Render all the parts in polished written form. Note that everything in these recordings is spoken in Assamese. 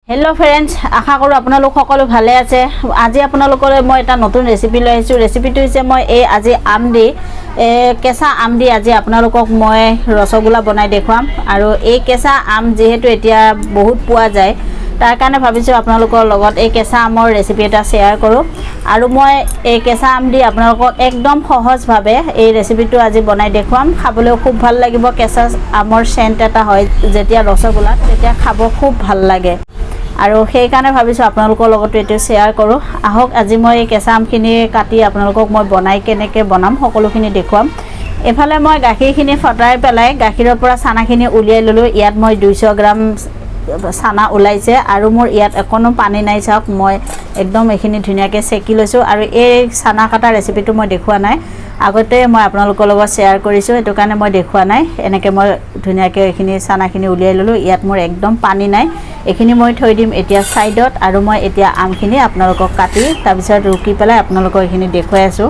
हेलो फ्रेंड्स आशा करूँ आपनालोक सकलो भाले आछे। আজি आपनालोकले मैं एटा नतुन रेसिपि লৈ आइছো। रेसिपिটো হৈছে মই এই আজি আম দি কেঁচা আম দি আজি आपनालोকক মই ৰসগোল্লা বনাই দেখুৱাম। আৰু এই কেঁচা আম যেহেতু এতিয়া বহুত পোৱা যায় তাৰ কাৰণে ভাবিছো आपनालोকৰ লগত এই কেঁচা আমৰ ৰেচিপি এটা শেয়াৰ কৰো। আৰু মই এই কেঁচা আম দি आपनालोকক একদম সহজভাৱে এই ৰেচিপিটো আজি বনাই দেখুৱাম। খাবলৈ খুব ভাল লাগিব। কেঁচা আমৰ সেন্ট এটা হয় যেতিয়া ৰসগোল্লা তেতিয়া খাব খুব ভাল লাগে। আৰু সেই কাৰণে ভাবিছো আপোনালোকৰ লগত এটো শেয়াৰ কৰো। আহক আজি মই কেঁচা আমখিনি কাটি আপোনালোকক মই বনাই কেনেকৈ বনাম সকলোখিনি দেখুৱাম। এফালে মই গাখীৰখিনি ফটাই পেলাই গাখীৰৰ পৰা চানাখিনি উলিয়াই ললো। ইয়াত মই 200 গ্ৰাম চানা ওলাইছে আৰু মোৰ ইয়াত একোনো পানী নাই। চাওক মই একদম এখিনি ধুনিয়াকৈ সেকি লৈছো। আৰু এই চানা কাটা ৰেচিপিটো মই দেখুৱা নাই, আগতে মই আপোনালোকৰ লগত শেয়াৰ কৰিছো, এটো কাৰণে মই দেখুৱা নাই। এনেকৈ মই ধুনিয়াকৈ এখিনি চানাখিনি উলিয়াই ললো। ইয়াত মোৰ একদম পানী নাই। এখিনি মই থৈ দিম এতিয়া সাইডত। আৰু মই এতিয়া আমখিনি আপোনালোকক কাটি তাৰ পিছত ৰুকি পেলাই আপোনালোকক এখিনি দেখুৱাই আছো।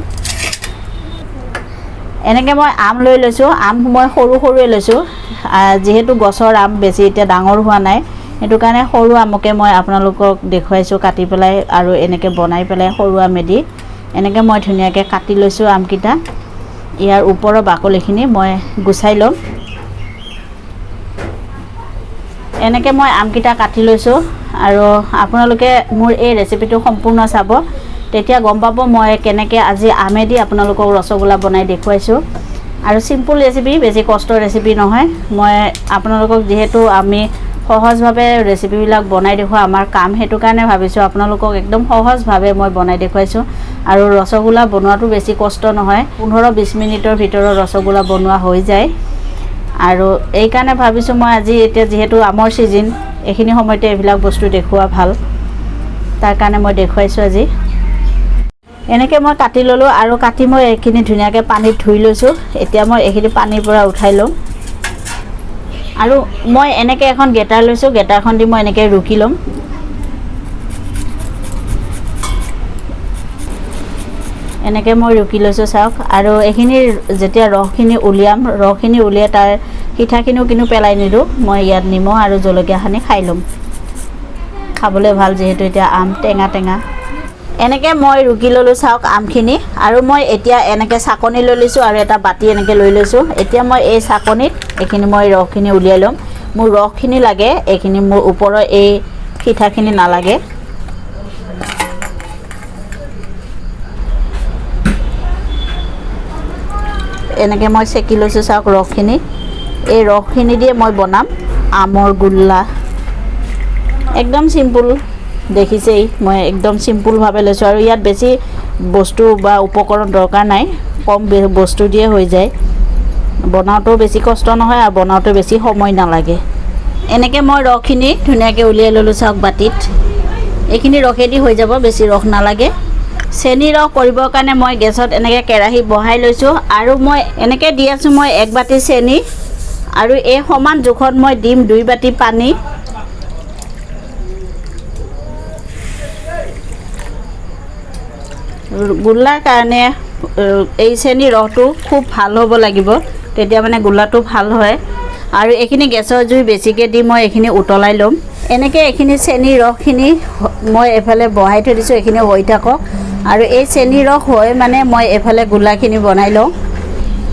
এনেকৈ মই আম লৈ লৈছো। আম মই সৰু সৰুৱে লৈছো যেহেতু গছৰ আম বেছি এতিয়া ডাঙৰ হোৱা নাই, এটো কাৰণে সৰু আমকে মই আপোনালোকক দেখুৱাইছো কাটি পেলাই। আৰু এনেকৈ বনাই পেলাই সৰু আমেদি এনেকৈ মই ধুনিয়াকৈ কাটি লৈছো আমকিটা। ইয়াৰ ওপৰৰ বাকলিখিনি মই গুছাই লম। এনেকৈ মই আমকিটা কাটি লৈছো। আৰু আপোনালোকে মোৰ এই ৰেচিপিটো সম্পূৰ্ণ চাব, তেতিয়া গম পাব মই কেনেকৈ আজি আমেদি আপোনালোকক ৰসগোল্লা বনাই দেখুৱাইছো। আৰু সিম্পল ৰেচিপি, বেছি কষ্টৰ ৰেচিপি নহয়। মই আপোনালোকক যেহেতু আমি সহজভাৱে ৰেচিপিবিলাক বনাই দেখুৱা আমাৰ কাম, হেতু কাৰণে ভাবিছো আপোনালোকক একদম সহজভাৱে মই বনাই দেখুৱাইছো। আৰু ৰসগোল্লা বনোৱাটো বেছি কষ্ট নহয়, 15-20 মিনিটৰ ভিতৰত ৰসগোল্লা বনোৱা হৈ যায়। আৰু এই কাৰণে ভাবিছো মই আজি এতিয়া যেহেতু আমৰ সিজন এখিনি সময়তে এইবিলাক বস্তু দেখুৱা ভাল, তাৰ কাৰণে মই দেখুৱাইছো আজি। এনেকৈ মই কাটি ললো আৰু কাটি মই এখিনি ধুনিয়াকৈ পানীত ধুই লৈছো। এতিয়া মই এখিনি পানীৰ পৰা উঠাই লম। আৰু মই এনেকৈ এখন গেটাৰ লৈছো, গেটাৰখন দি মই এনেকৈ ৰুকি লম। এনেকৈ মই ৰুকি লৈছো চাওক। আৰু এখিনি যেতিয়া ৰসখিনি উলিয়াম, ৰসখিনি উলিয়াই তাৰ পিঠাখিনিও কিন্তু পেলাই নিদো। মই ইয়াত নিমখ আৰু জলকীয়া সানি খাই লম, খাবলৈ ভাল যেহেতু এতিয়া আম টেঙা টেঙা। এনেকৈ মই ৰুকি ললো চাওক আমখিনি। আৰু মই এতিয়া এনেকৈ চাকনি লৈ লৈছো আৰু এটা বাটি এনেকৈ লৈ লৈছো। এতিয়া মই এই চাকনিত এখিনি মই ৰসখিনি উলিয়াই লম। মোৰ ৰসখিনি লাগে, এখিনি মোৰ ওপৰৰ এই পিঠাখিনি নালাগে। এনেকৈ মই সেকি লৈছো চাওক ৰসখিনি। এই ৰসখিনি দিয়ে মই বনাম আমৰ গোল্লা। একদম সিম্পল দেখিছেই, মই একদম সিম্পলভাৱে লৈছো। আৰু ইয়াত বেছি বস্তু বা উপকৰণ দৰকাৰ নাই, কম বস্তু দিয়ে হৈ যায়। বনাওঁতেও বেছি কষ্ট নহয় আৰু বনাওঁতে বেছি সময় নালাগে। এনেকৈ মই ৰসখিনি ধুনিয়াকৈ উলিয়াই ললো চাওক বাটিত। এইখিনি ৰসেদি হৈ যাব, বেছি ৰস নালাগে। চেনি ৰস কৰিবৰ কাৰণে মই গেছত এনেকৈ কেৰাহী বহাই লৈছো। আৰু মই এনেকৈ দি আছো মই 1 বাটি চেনি। আৰু এই সমান জোখত মই দিম 2 বাটি পানী। গোল্লাৰ কাৰণে এই চেনি ৰসটো খুব ভাল হ'ব লাগিব, তেতিয়া মানে গোল্লাটো ভাল হয়। আৰু এইখিনি গেছৰ জুই বেছিকৈ দি মই এইখিনি উতলাই ল'ম। এনেকৈ এইখিনি চেনি ৰসখিনি মই এফালে বহাই থৈ দিছোঁ, এইখিনি হৈ থাকক। আৰু এই চেনি ৰস হৈ মানে মই এফালে গোল্লাখিনি বনাই লওঁ।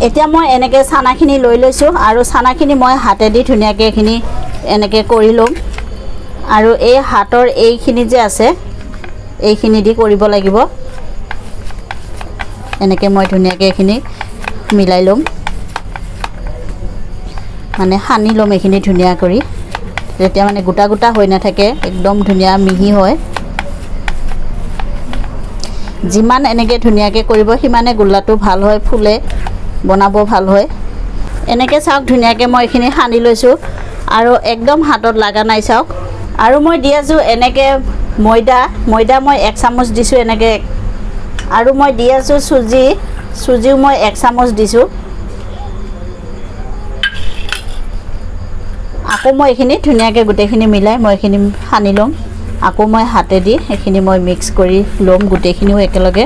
এতিয়া মই এনেকৈ চানাখিনি লৈ লৈছোঁ আৰু চানাখিনি মই হাতেদি ধুনীয়াকৈ এইখিনি এনেকৈ কৰি ল'ম। আৰু এই হাতৰ এইখিনি যে আছে এইখিনি দি কৰিব লাগিব। এনেকৈ মই ধুনীয়াকৈ এইখিনি মিলাই ল'ম, মানে সানি ল'ম এইখিনি ধুনীয়া কৰি, তেতিয়া মানে গোটা গোটা হৈ নাথাকে, একদম ধুনীয়া মিহি হয়। যিমান এনেকৈ ধুনীয়াকৈ কৰিব সিমানে গোল্লাটো ভাল হয়, ফুলে, বনাব ভাল হয়। এনেকৈ চাওক ধুনীয়াকৈ মই এইখিনি সানি লৈছোঁ আৰু একদম হাতত লগা নাই চাওক। আৰু মই দি আছোঁ এনেকৈ ময়দা মই 1 চামুচ দিছোঁ এনেকৈ। আৰু মই দি আছোঁ চুজিও মই 1 চামুচ দিছোঁ। আকৌ মই এইখিনি ধুনীয়াকৈ গোটেইখিনি মিলাই মই এইখিনি সানি ল'ম। আকৌ মই হাতেদি এইখিনি মই মিক্স কৰি ল'ম গোটেইখিনিও একেলগে।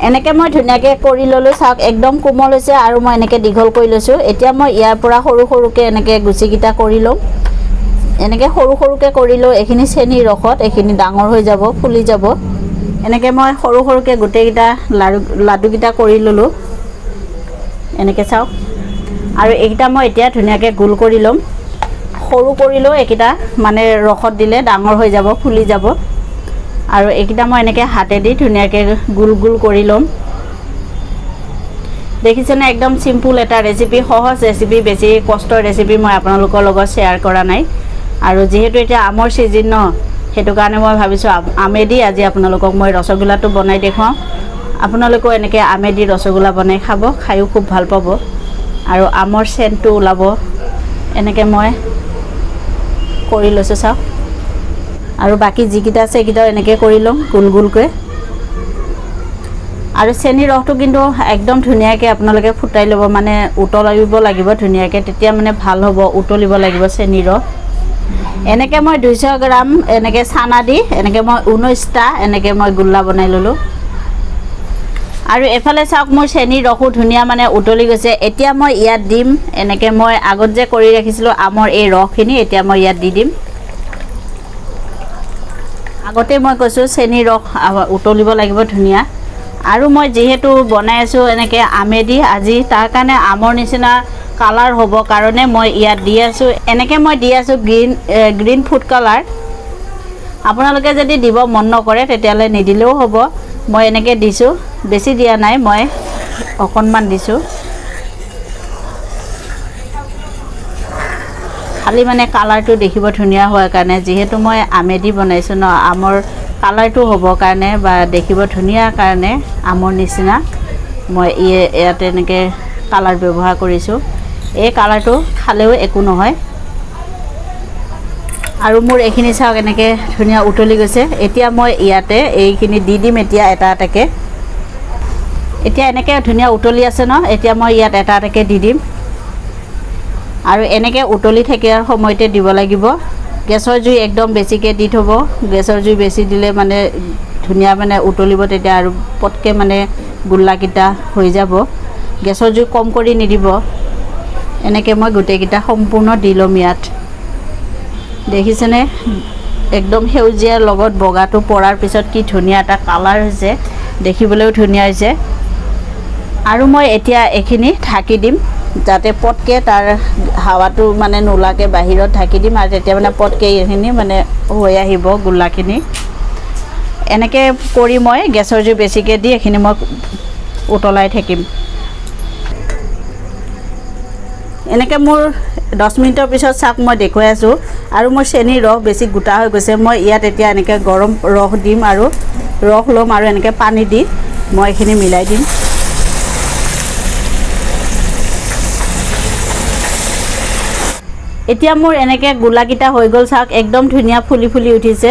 এনেকৈ মই ধুনীয়াকৈ কৰি ল'লোঁ চাওক, একদম কোমল হৈছে। আৰু মই এনেকৈ দীঘল কৰি লৈছোঁ। এতিয়া মই ইয়াৰ পৰা সৰু সৰুকৈ এনেকৈ গুচিকেইটা কৰি ল'ম। এনেকৈ সৰু সৰুকৈ কৰিলোঁ এইখিনি চেনি ৰসত এইখিনি ডাঙৰ হৈ যাব ফুলি যাব এনেকৈ মই সৰু সৰুকৈ গোটেইকেইটা লাডুকেইটা কৰি ল'লোঁ এনেকৈ চাওক আৰু এইকেইটা মই এতিয়া ধুনীয়াকৈ গোল কৰি ল'ম সৰু কৰিলেও এইকেইটা মানে ৰসত দিলে ডাঙৰ হৈ যাব ফুলি যাব আৰু এইকেইটা মই এনেকৈ হাতেদি ধুনীয়াকৈ গোল গোল কৰি ল'ম দেখিছেনে একদম সিম্পল এটা ৰেচিপি সহজ ৰেচিপি বেছি কষ্টৰ ৰেচিপি মই আপোনালোকৰ লগত শ্বেয়াৰ কৰা নাই আৰু যেহেতু এতিয়া আমৰ সিজন ন সেইটো কাৰণে মই ভাবিছোঁ আমেদি আজি আপোনালোকক মই ৰসগোল্লাটো বনাই দেখুৱাওঁ আপোনালোকেও এনেকৈ আমেদি ৰসগোল্লা বনাই খাব খায়ো খুব ভাল পাব আৰু আমৰ চেণ্টটো ওলাব এনেকৈ মই কৰি লৈছোঁ চাওক আৰু বাকী যিকেইটা আছে সেইকেইটাও এনেকৈ কৰি ল'ম গোল গোলকৈ আৰু চেনি ৰসটো কিন্তু একদম ধুনীয়াকৈ আপোনালোকে ফুটাই ল'ব মানে উতলিব লাগিব ধুনীয়াকৈ তেতিয়া মানে ভাল হ'ব উতলিব লাগিব চেনি ৰস এনেকৈ মই 200 গ্ৰাম এনেকৈ চানা দি এনেকৈ মই 19টা এনেকৈ মই গোল্লা বনাই ল'লোঁ আৰু এফালে চাওক মোৰ চেনি ৰসো ধুনীয়া মানে উতলি গৈছে এতিয়া মই ইয়াত দিম এনেকৈ মই আগত যে কৰি ৰাখিছিলোঁ আমৰ এই ৰসখিনি এতিয়া মই ইয়াত দি দিম আগতে মই কৈছোঁ চেনি ৰস উতলিব লাগিব ধুনীয়া আৰু মই যেহেতু বনাই আছোঁ এনেকৈ আমেদি আজি তাৰ কাৰণে আমৰ নিচিনা কালাৰ হ'ব কাৰণে মই ইয়াত দি আছোঁ এনেকৈ মই দি আছোঁ গ্ৰীণ ফুড কালাৰ আপোনালোকে যদি দিব মন নকৰে তেতিয়াহ'লে নিদিলেও হ'ব মই এনেকৈ দিছোঁ বেছি দিয়া নাই মই অকণমান দিছোঁ খালি মানে কালাৰটো দেখিব ধুনীয়া হোৱাৰ কাৰণে যেহেতু মই আমেদি বনাইছোঁ ন আমৰ কালাৰটো হ'ব কাৰণে বা দেখিব ধুনীয়া কাৰণে আমৰ নিচিনা মই ইয়াতে এনেকৈ কালাৰ ব্যৱহাৰ কৰিছোঁ এই কালাৰটো খালেও একো নহয় আৰু মোৰ এইখিনি চাওক এনেকৈ ধুনীয়া উতলি গৈছে এতিয়া মই ইয়াতে এইখিনি দি দিম এতিয়া এটা এটাকৈ এতিয়া এনেকৈ ধুনীয়া উতলি আছে ন এতিয়া মই ইয়াত এটা এটাকৈ দি দিম আৰু এনেকৈ উতলি থকাৰ সময়তে দিব লাগিব গেছৰ জুই একদম বেছিকৈ দি থ'ব গেছৰ জুই বেছি দিলে মানে ধুনীয়া মানে উতলিব তেতিয়া আৰু পটকৈ মানে গোল্লাকেইটা হৈ যাব গেছৰ জুই কম কৰি নিদিব এনেকৈ মই গোটেইকেইটা সম্পূৰ্ণ দি ল'ম ইয়াত দেখিছেনে একদম সেউজীয়াৰ লগত বগাটো পৰাৰ পিছত কি ধুনীয়া এটা কালাৰ হৈছে দেখিবলৈও ধুনীয়া হৈছে আৰু মই এতিয়া এইখিনি ঢাকি দিম যাতে পটকৈ তাৰ হাৱাটো মানে নোলাকৈ বাহিৰত ঢাকি দিম আৰু তেতিয়া মানে পটকৈ এইখিনি মানে হৈ আহিব গোল্লাখিনি এনেকৈ কৰি মই গেছৰ জুই বেছিকৈ দি এইখিনি মই উতলাই থাকিম এনেকৈ মোৰ 10 মিনিটৰ পিছত চাওক মই দেখুৱাই আছোঁ আৰু মোৰ চেনিৰ ৰস বেছি গোটা হৈ গৈছে মই ইয়াত এতিয়া এনেকৈ গৰম ৰস দিম আৰু ৰস ল'ম আৰু এনেকৈ পানী দি মই এইখিনি মিলাই দিম এতিয়া মোৰ এনেকৈ গোলাকেইটা হৈ গ'ল চাওক একদম ধুনীয়া ফুলি ফুলি উঠিছে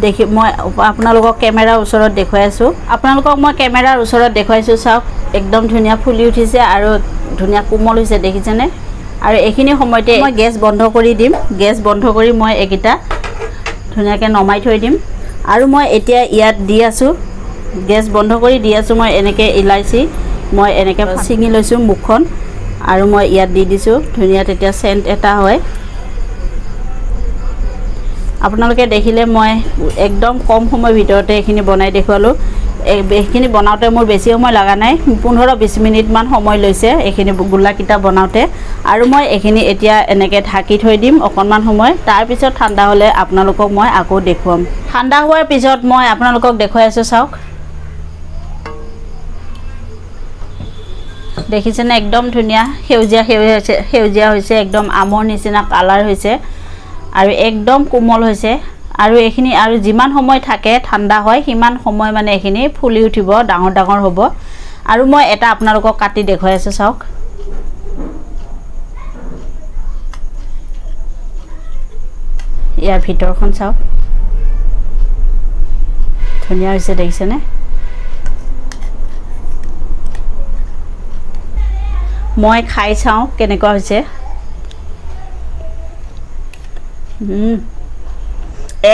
দেখি মই আপোনালোকক কেমেৰাৰ ওচৰত দেখুৱাই আছোঁ আপোনালোকক মই কেমেৰাৰ ওচৰত দেখুৱাইছোঁ চাওক একদম ধুনীয়া ফুলি উঠিছে আৰু ধুনীয়া কোমল হৈছে দেখিছেনে আৰু এইখিনি সময়তে মই গেছ বন্ধ কৰি দিম গেছ বন্ধ কৰি মই এইকেইটা ধুনীয়াকৈ নমাই থৈ দিম আৰু মই এতিয়া ইয়াত দি আছোঁ গেছ বন্ধ কৰি দি আছোঁ মই এনেকৈ ইলাইচি মই এনেকৈ ছিঙি লৈছোঁ মুখখন আৰু মই ইয়াত দি দিছোঁ ধুনীয়া তেতিয়া চেণ্ট এটা হয় আপোনালোকে দেখিলে মই একদম কম সময়ৰ ভিতৰতে এইখিনি বনাই দেখুৱালোঁ এইখিনি বনাওঁতে মোৰ বেছি সময় লগা নাই 15-20 মিনিটমান সময় লৈছে এইখিনি গোল্লাকেইটা বনাওঁতে আৰু মই এইখিনি এতিয়া এনেকৈ ঢাকি থৈ দিম অকণমান সময় তাৰপিছত ঠাণ্ডা হ'লে আপোনালোকক মই আকৌ দেখুৱাম ঠাণ্ডা হোৱাৰ পিছত মই আপোনালোকক দেখুৱাই আছোঁ চাওক দেখিছেনে একদম ধুনীয়া সেউজীয়া হৈছে একদম আমৰ নিচিনা কালাৰ হৈছে আৰু একদম কোমল হৈছে আৰু এইখিনি আৰু যিমান সময় থাকে ঠাণ্ডা হয় সিমান সময় মানে এইখিনি ফুলি উঠিব ডাঙৰ ডাঙৰ হ'ব আৰু মই এটা আপোনালোকক কাটি দেখুৱাই আছোঁ চাওক ইয়াৰ ভিতৰখন চাওক ধুনীয়া হৈছে দেখিছেনে মই খাই চাওঁ কেনেকুৱা হৈছে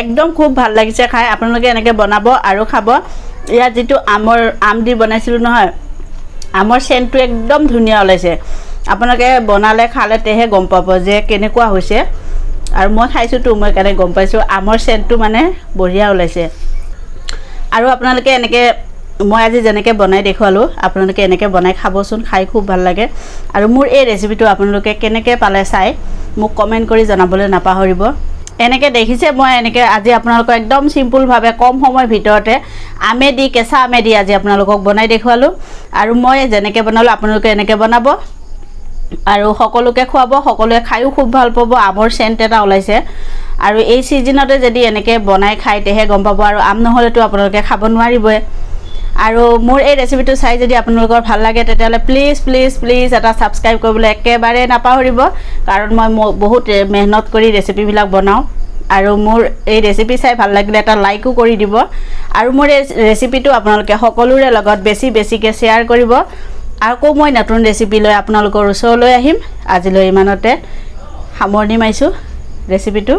একদম খুব ভাল লাগিছে খাই আপোনালোকে এনেকৈ বনাব আৰু খাব ইয়াত যিটো আম দি বনাইছিলোঁ নহয় আমৰ চেণ্টটো একদম ধুনীয়া ওলাইছে আপোনালোকে বনালে খালে তেহে গম পাব যে কেনেকুৱা হৈছে আৰু মই খাইছোঁতো মই কাৰণে গম পাইছোঁ আমৰ চেণ্টটো মানে বঢ়িয়া ওলাইছে আৰু আপোনালোকে এনেকৈ মই আজি যেনেকৈ বনাই দেখুৱালোঁ আপোনালোকে এনেকৈ বনাই খাবচোন খাই খুব ভাল লাগে আৰু মোৰ এই ৰেচিপিটো আপোনালোকে কেনেকৈ পালে চাই মোক কমেণ্ট কৰি জনাবলৈ নাপাহৰিব এনেকৈ দেখিছে মই এনেকৈ আজি আপোনালোকক একদম চিম্পুলভাৱে কম সময়ৰ ভিতৰতে আমেদি কেঁচা আমেদি আজি আপোনালোকক বনাই দেখুৱালোঁ আৰু মই যেনেকৈ বনালোঁ আপোনালোকে এনেকৈ বনাব আৰু সকলোকে খুৱাব সকলোৱে খায়ো খুব ভাল পাব আমৰ চেণ্ট এটা ওলাইছে আৰু এই ছিজনতে যদি এনেকৈ বনাই খায় তেহে গম পাব আৰু আম নহ'লেতো আপোনালোকে খাব নোৱাৰিবই আৰু মোৰ এই ৰেচিপিটো চাই যদি আপোনালোকৰ ভাল লাগে তেতিয়াহ'লে প্লিজ প্লিজ প্লিজ এটা ছাবস্ক্ৰাইব কৰিবলৈ একেবাৰে নাপাহৰিব কাৰণ মই বহুত মেহনত কৰি ৰেচিপিবিলাক বনাওঁ আৰু মোৰ এই ৰেচিপি চাই ভাল লাগিলে এটা লাইকো কৰি দিব আৰু মোৰ এই ৰেচিপিটো আপোনালোকে সকলোৰে লগত বেছিকৈ শ্বেয়াৰ কৰিব আকৌ মই নতুন ৰেচিপি লৈ আপোনালোকৰ ওচৰলৈ আহিম আজিলৈ ইমানতে সামৰণি মাৰিছোঁ ৰেচিপিটো